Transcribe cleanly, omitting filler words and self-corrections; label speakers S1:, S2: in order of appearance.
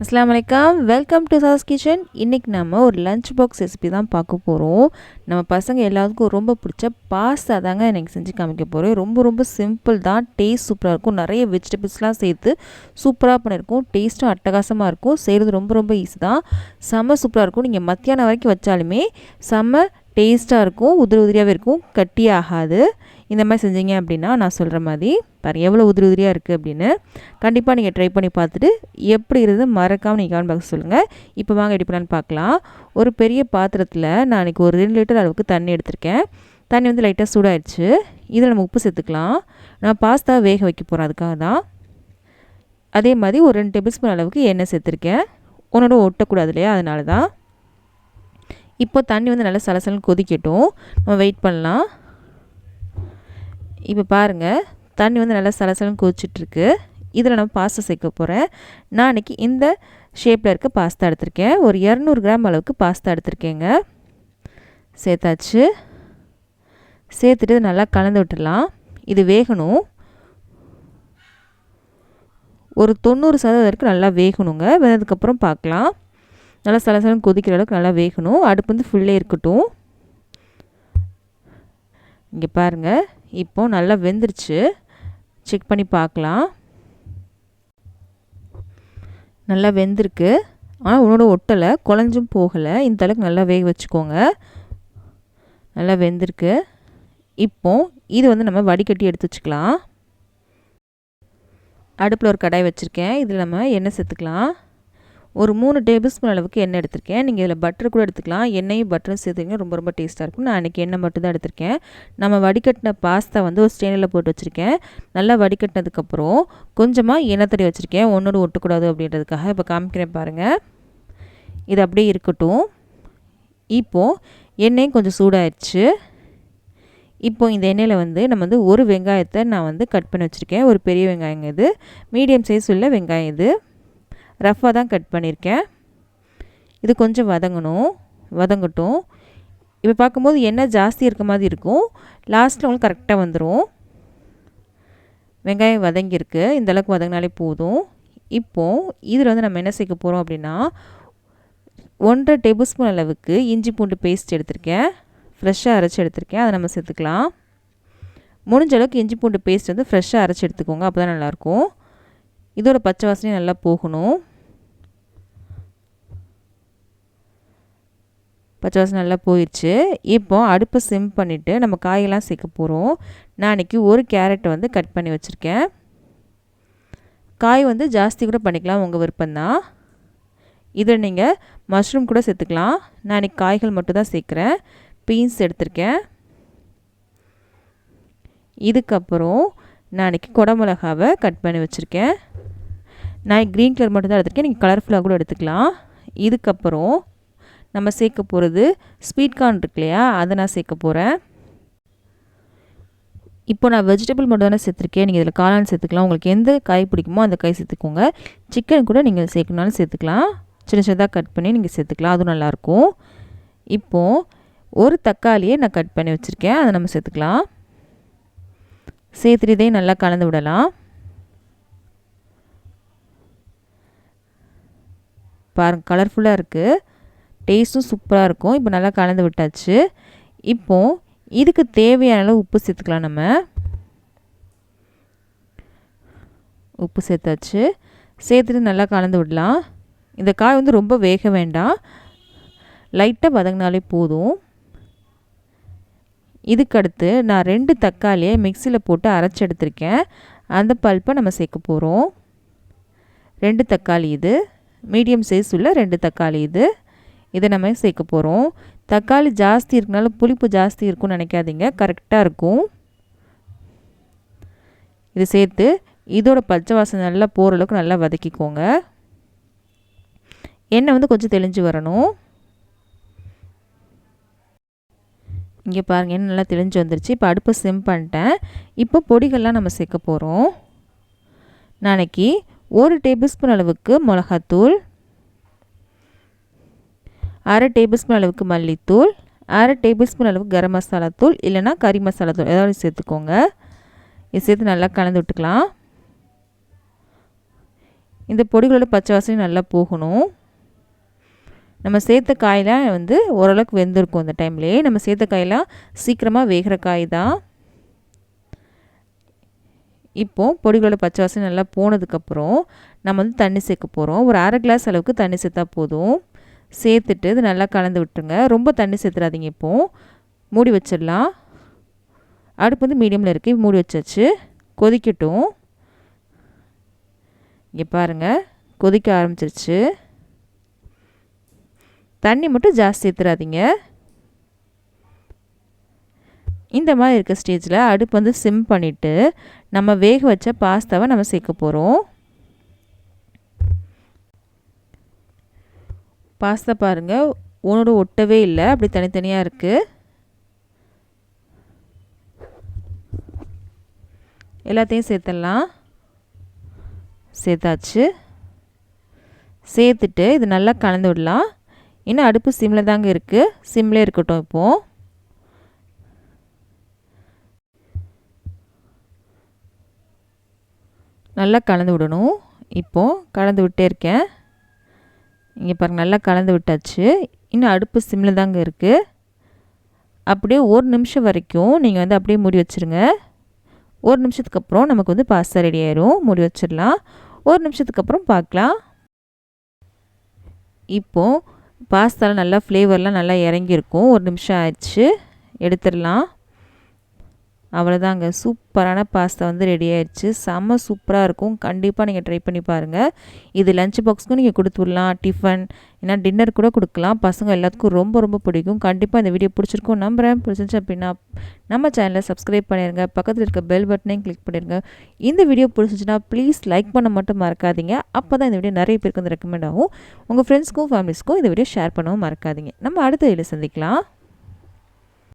S1: அஸ்ஸலாமு அலைக்கும், welcome to sauce kitchen. இன்றைக்கி நம்ம ஒரு லஞ்ச் பாக்ஸ் ரெசிபி தான் பார்க்க போகிறோம். நம்ம பசங்க எல்லாத்துக்கும் ரொம்ப பிடிச்ச பாஸ்தா தாங்க இன்றைக்கி செஞ்சு காமிக்க போகிறோம். ரொம்ப சிம்பிள் தான், டேஸ்ட் சூப்பராக இருக்கும். நிறைய வெஜிடபிள்ஸ்லாம் சேர்த்து சூப்பராக பண்ணியிருக்கோம். டேஸ்ட்டும் அட்டகாசமாக இருக்கும். செய்கிறது ரொம்ப ஈஸி தான், செம்ம சூப்பராக இருக்கும். நீங்கள் மத்தியானம் வரைக்கும் வச்சாலுமே செம்ம டேஸ்ட்டாக இருக்கும். உதிரியாகவே இருக்கும், கட்டி ஆகாது. இந்த மாதிரி செஞ்சீங்க அப்படின்னா நான் சொல்கிற மாதிரி பாருங்கள் எவ்வளோ உதிரியாக இருக்குது அப்படின்னு. கண்டிப்பாக நீங்கள் ட்ரை பண்ணி பார்த்துட்டு எப்படி இருக்குது மறக்காமல் நீங்கள் கமெண்ட் பாக்ஸ் சொல்லுங்கள். இப்போ வாங்க எப்படி பண்ணலான்னு பார்க்கலாம். ஒரு பெரிய பாத்திரத்தில் நான் இன்றைக்கி ஒரு 2 லிட்டர் அளவுக்கு தண்ணி எடுத்திருக்கேன். தண்ணி வந்து லைட்டாக சூடாயிடுச்சு. இதில் நம்ம உப்பு சேர்த்துக்கலாம். நான் பாஸ்தா வேக வைக்க போகிறேன், அதுக்காக தான். அதே மாதிரி ஒரு 2 டேபிள் ஸ்பூன் அளவுக்கு எண்ணெய் சேர்த்துருக்கேன். ஒன்றோட ஒட்டக்கூடாது இல்லையா, அதனால தான். இப்போ தண்ணி வந்து நல்லா சலசலன்னு கொதிக்கட்டும், நம்ம வெயிட் பண்ணலாம். இப்போ பாருங்கள், தண்ணி வந்து நல்லா சலசலன்னு கொதிச்சிட்ருக்கு. இதில் நம்ம பாஸ்தா சேர்க்க போகிறேன். நான் இன்றைக்கி இந்த ஷேப்பில் இருக்க பாஸ்தா எடுத்திருக்கேன். ஒரு 200 கிராம் அளவுக்கு பாஸ்தா எடுத்திருக்கேங்க. சேர்த்தாச்சு. சேர்த்துட்டு நல்லா கலந்து விட்டுடலாம். இது வேகணும். ஒரு 90% வரைக்கும் நல்லா வேகணுங்க. வெந்ததுக்கப்புறம் பார்க்கலாம். நல்லா சலசலன்னு கொதிக்கிற அளவுக்கு நல்லா வேகணும். அடுப்பு வந்து ஃபுல்லே இருக்கட்டும். இங்கே பாருங்கள், இப்போ நல்லா வெந்துருச்சு. செக் பண்ணி பார்க்கலாம். நல்லா வெந்திருக்கு. ஆனால் உன்னோட ஒட்டலை, குழஞ்சும் போகலை. இந்த அளவுக்கு நல்லா வேக வச்சுக்கோங்க. நல்லா வெந்திருக்கு. இப்போ இது வந்து நம்ம வடிகட்டி எடுத்து வச்சுக்கலாம். அடுப்பில் ஒரு கடாய் வச்சுருக்கேன். இதில் நம்ம எண்ணெய் சேர்த்துக்கலாம். ஒரு 3 டேபிள் ஸ்பூன் அளவுக்கு எண்ணெய் எடுத்திருக்கேன். நீங்கள் இதில் பட்டர் கூட எடுத்துக்கலாம். எண்ணெயும் பட்டரும் சேர்த்துக்கிங்க, ரொம்ப டேஸ்ட்டாக இருக்கும். நான் அன்றைக்கி எண்ணெய் மட்டும் தான் எடுத்திருக்கேன். நம்ம வடிகட்டின பாஸ்தா வந்து ஒரு ஸ்டெயினில் போட்டு வச்சுருக்கேன். நல்லா வடிகட்டினதுக்கப்புறம் கொஞ்சமாக எண்ணெய் தடவி வச்சுருக்கேன், ஒன்றோடு ஒட்டக்கூடாது அப்படின்றதுக்காக. இப்போ காமிக்கிறேன் பாருங்கள். இது அப்படியே இருக்கட்டும். இப்போது எண்ணெயும் கொஞ்சம் சூடாயிடுச்சு. இப்போ இந்த எண்ணெயில் வந்து நம்ம வந்து ஒரு வெங்காயத்தை நான் வந்து கட் பண்ணி வச்சுருக்கேன். ஒரு பெரிய வெங்காயங்க, இது மீடியம் சைஸ் உள்ள வெங்காயம். இது ரஃப்பாக தான் கட் பண்ணியிருக்கேன். இது கொஞ்சம் வதங்கட்டும். இப்போ பார்க்கும்போது எண்ணெய் ஜாஸ்தி இருக்க மாதிரி இருக்கும். லாஸ்ட்டில் உங்களுக்கு கரெக்டாக வந்துடும். வெங்காயம் வதங்கியிருக்கு. இந்தளவுக்கு வதங்கினாலே போதும். இப்போது இதில் வந்து நம்ம என்ன சேர்க்க போகிறோம் அப்படின்னா, 1.5 டேபிள் ஸ்பூன் அளவுக்கு இஞ்சி பூண்டு பேஸ்ட் எடுத்திருக்கேன். ஃப்ரெஷ்ஷாக அரைச்சி எடுத்திருக்கேன். அதை நம்ம சேர்த்துக்கலாம். முடிஞ்ச அளவுக்கு இஞ்சி பூண்டு பேஸ்ட் வந்து ஃப்ரெஷ்ஷாக அரைச்சி எடுத்துக்கோங்க, அப்போ தான் நல்லாயிருக்கும். இதோட பச்சை வாசனையும் நல்லா போகணும். பச்சை வாசனை நல்லா போயிடுச்சு. இப்போ அடுப்பை சிம் பண்ணிவிட்டு நம்ம காயெல்லாம் சேர்க்க போகிறோம். நான் இன்றைக்கி ஒரு கேரட்டை வந்து கட் பண்ணி வச்சுருக்கேன். காய் வந்து ஜாஸ்தி கூட பண்ணிக்கலாம், உங்கள் விருப்பம்தான். இதில் நீங்கள் மஷ்ரூம் கூட சேர்த்துக்கலாம். நான் இன்றைக்கி காய்கள் மட்டும் தான் சேர்க்குறேன். பீன்ஸ் எடுத்திருக்கேன். இதுக்கப்புறம் நான் இன்றைக்கி குடமிளகாவை கட் பண்ணி வச்சுருக்கேன். நான் க்ரீன் கலர் மட்டும் தான் எடுத்திருக்கேன், நீங்கள் கலர்ஃபுல்லாக கூட எடுத்துக்கலாம். இதுக்கப்புறம் நம்ம சேர்க்க போகிறது ஸ்வீட் கார்ன் இருக்கு இல்லையா, அதை நான் சேர்க்க போகிறேன். இப்போ நான் வெஜிடபிள் மட்டும் தானே சேர்த்துருக்கேன். நீங்கள் இதில் காளான் சேர்த்துக்கலாம். உங்களுக்கு எந்த காய் பிடிக்குமோ அந்த காய் சேர்த்துக்கோங்க. சிக்கன் கூட நீங்கள் சேர்க்கணுனாலும் சேர்த்துக்கலாம். சின்னதாக கட் பண்ணி நீங்கள் சேர்த்துக்கலாம், அதுவும் நல்லாயிருக்கும். இப்போது ஒரு தக்காளியை நான் கட் பண்ணி வச்சுருக்கேன், அதை நம்ம சேர்த்துக்கலாம். சேர்த்துட்டு இதையும் நல்லா கலந்து விடலாம். பாருங்கள், கலர்ஃபுல்லாக இருக்குது, டேஸ்ட்டும் சூப்பராக இருக்கும். இப்போ நல்லா கலந்து விட்டாச்சு. இப்போது இதுக்கு தேவையான அளவு உப்பு சேர்த்துக்கலாம். நம்ம உப்பு சேர்த்தாச்சு. சேர்த்துட்டு நல்லா கலந்து விடலாம். இந்த காய் வந்து ரொம்ப வேக வேண்டாம், லைட்டாக வதங்கினாலே போதும். இதுக்கடுத்து நான் 2 தக்காளியை மிக்சியில் போட்டு அரைச்சி எடுத்திருக்கேன். அந்த பல்ப்பை நம்ம சேர்க்க போகிறோம். 2 தக்காளி, இது மீடியம் சைஸ் உள்ள 2 தக்காளி. இதை நம்ம சேர்க்க போகிறோம். தக்காளி ஜாஸ்தி இருக்கனால புளிப்பு ஜாஸ்தி இருக்கும்னு நினைக்காதீங்க, கரெக்டாக இருக்கும். இது சேர்த்து இதோட பச்சை வாசனை நல்லா போகிற அளவுக்கு நல்லா வதக்கிக்கோங்க. எண்ணெய் வந்து கொஞ்சம் தெளிஞ்சு வரணும். இங்கே பாருங்கள், எண்ணெய் நல்லா தெளிஞ்சு வந்துருச்சு. இப்போ அடுப்பை சிம் பண்ணிட்டேன். இப்போ பொடிகள்லாம் நம்ம சேர்க்க போகிறோம். நாளைக்கு 1 டேபிள் ஸ்பூன் அளவுக்கு மிளகாத்தூள், 1/2 டேபிள் ஸ்பூன் அளவுக்கு மல்லித்தூள், 1/2 டேபிள் ஸ்பூன் அளவுக்கு கரம் மசாலா தூள், இல்லைனா கறி மசாலா தூள் ஏதாவது சேர்த்துக்கோங்க. இது சேர்த்து நல்லா கலந்து விட்டுக்கலாம். இந்த பொடிகளோட பச்சை வாசனை நல்லா போகணும். நம்ம சேர்த்த காயெலாம் வந்து ஓரளவுக்கு வெந்திருக்கும். அந்த டைம்லேயே நம்ம சேர்த்த காயெல்லாம் சீக்கிரமாக வேகிற காய் தான். இப்போது பொடிகளோட பச்சை வாசனை நல்லா போனதுக்கப்புறம் நம்ம வந்து தண்ணி சேர்க்க போகிறோம். ஒரு அரை கிளாஸ் அளவுக்கு தண்ணி சேர்த்தா போதும். சேர்த்துட்டு இது நல்லா கலந்து விட்டுருங்க. ரொம்ப தண்ணி சேர்த்துறாதீங்க. இப்போது மூடி வச்சிடலாம். அடுப்பு வந்து மீடியமில் இருக்குது. மூடி வச்சாச்சு. கொதிக்கட்டும். இங்கே பாருங்கள், கொதிக்க ஆரம்பிச்சிருச்சு. தண்ணி மட்டும் ஜாஸ்தி சேர்த்துறாதீங்க. இந்த மாதிரி இருக்க ஸ்டேஜில் அடுப்பு வந்து சிம் பண்ணிவிட்டு நம்ம வேக வச்ச பாஸ்தாவை நம்ம சேர்க்க போகிறோம். பாஸ்தா பாருங்கள், ஒன்றோட ஒட்டவே இல்லை, அப்படி தனித்தனியாக இருக்குது. எல்லாத்தையும் சேர்த்துடலாம். சேர்த்தாச்சு. சேர்த்துட்டு இது நல்லா கலந்து விடலாம். இன்னும் அடுப்பு சிம்மில் தாங்க இருக்குது. சிம்மில் இருக்கட்டும். இப்போது நல்லா கலந்து விடணும். இப்போது கலந்து விட்டே இருக்கேன். இங்கே பாருங்கள், நல்லா கலந்து விட்டாச்சு. இன்னும் அடுப்பு சிம்மில் தாங்க இருக்குது. அப்படியே 1 நிமிஷம் வரைக்கும் நீங்கள் வந்து அப்படியே மூடி வச்சுருங்க. 1 நிமிஷத்துக்கு அப்புறம் நமக்கு வந்து பாஸ்தா ரெடி ஆயிரும். மூடி வச்சிடலாம். 1 நிமிஷத்துக்கு அப்புறம் பார்க்கலாம். இப்போது பாஸ்தாவில் நல்லா ஃப்ளேவர்லாம் நல்லா இறங்கியிருக்கும். 1 நிமிஷம் ஆயிடுச்சு. எடுத்துடலாம். அவ்வளோதாங்க, சூப்பரான பாஸ்தா வந்து ரெடி ஆயிடுச்சு. செம்ம சூப்பராக இருக்கும். கண்டிப்பாக நீங்கள் ட்ரை பண்ணி பாருங்கள். இது லஞ்ச் பாக்ஸ்க்கும் நீங்கள் கொடுத்து விடலாம், டிஃபன் ஏன்னா டின்னர் கூட கொடுக்கலாம். பசங்க எல்லாத்துக்கும் ரொம்ப ரொம்ப பிடிக்கும். கண்டிப்பாக இந்த வீடியோ பிடிச்சிருக்கும் நம்புகிறேன். பிடிச்சிருந்துச்சு அப்படின்னா நம்ம சேனலை சப்ஸ்கிரைப் பண்ணிடுங்க. பக்கத்தில் இருக்க பெல் பட்டனையும் கிளிக் பண்ணிடுங்க. இந்த வீடியோ பிடிச்சிச்சுன்னா ப்ளீஸ் லைக் பண்ண மட்டும் மறக்காதீங்க. அப்போ தான் இந்த வீடியோ நிறைய பேருக்கு வந்து ரெக்கமெண்ட் ஆகும். உங்கள் ஃப்ரெண்ட்ஸ்க்கும் ஃபேமிலிஸ்க்கும் இந்த வீடியோ ஷேர் பண்ணவும் மறக்காதீங்க. நம்ம அடுத்த வீடியோ சந்திக்கலாம்.